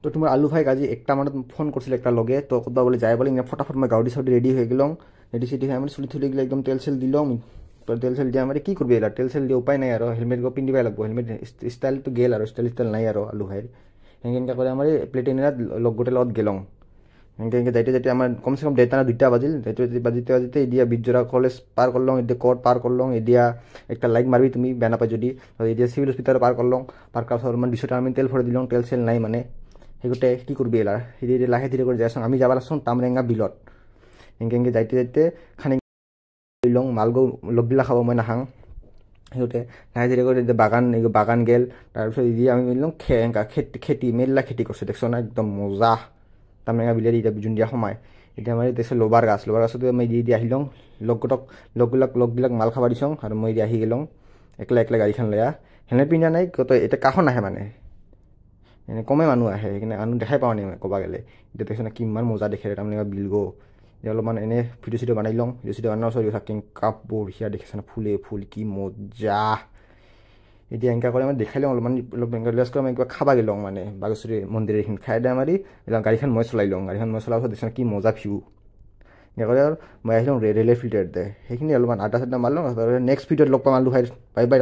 তো তোমাৰ আলু ভাইক আজি একটা মানত ফোন কৰিছিল একটা লগে তো ক'বা বলে যায় বলে ফটাফট মই গাউডি সাউডি রেডি হয়ে গেলাম রেডি সেডি হয়ে আমার চুলি থুলি গেলে একদম তেল সেল দিলাম তেল সেল দিয়ে আমার কি করবি এলা তেল সেল দিয়ে উপায় নাই আর হেলমেট গো পিন্ধিবাই লাগবো হেলমেট স্টাইল তো গেল আর স্টাইল নাই আর আলু ভাইৰ হেঙ্গে করে আমার প্লেট এনে লগ গোটে লগত গেলাম হেঙ্গে যাইতে যাইতে আমার কমসে কম 2:30 বাজিল বাজিতে বাজিতে এদিয়া বিজোড়া কলেজ পার করলাম এদিকে কোর্ট পার করলাম এদিয়া একটা লাইক মারবি তুমি বেনা পাই যদি এদিয়া সিভিল হসপিটাল পার করলাম পার করার মানে 200 টাকা আমি তেল ভরে দিলাম তেল সেল নাই মানে সেগোটে কি করবি এলা সেদিকে লাহে ধীরে করে যাইছো আমি যাবার আসুন তামরেঙ্গা বিলত হেঙ্গে যাইতে যাইতে খানি লং মালগো লগবিলাক খাব মই নাখাং সেগোটে লাহে ধীরে করে বাগান গেল তাৰপিছত এদিয়া আমি মিলিলাম খেতি মেলা খেতি করছে দেখছো না একদম মজা তামরেঙ্গা বিলের এটা বিজুন দিয়া সোমায় এটা আমার দেখছে লোবার গাছতে মই দি আহিলং লগবিলাক মাল খাবা দিছং আৰু মই আহি গেলং একলা গাড়ীখন লয়া হেলমেট পিন্ধা নাই কত এটা কাখন আহে মানে এনে কমে মানুহ আহে সেইকাৰণে মানুহ দেখাই পাওঁ নাই ক'বা গ'লে এতিয়া দেখছো না কিমান মজা দেখে তাৰমানে বিল গো অলপমান এনে ভিডিঅ' চিডিঅ' বনাই লওঁ ভিডিঅ' চিডিঅ' বনাওঁ চৰি থাকিম কাপ বঢ়িয়া দেখিছে না ফুল কি মজা এতিয়া এনেকা কৰি মই দেখাই লওঁ অলপ ৰিলাক্স কৰি মই কিবা খাবা গেলং মানে বাগেশ্বৰী মন্দিৰ এইখিনি খাই দাই মাৰি গাড়ীখন মই চলাই লওঁ গাড়ীখন মই চলাৰ পিছত দেখিছে কি মজা ভিউ এনেকৈ কৰি আৰু মই আহিলোঁ ৰেলৱে ফিল্টাৰতে সেইখিনি অলপমান আড্ডা চাড্ডা মাৰিলোঁ নেক্সট ভিডিঅ'ত লগ পাম আলু ভাই বাই বাই।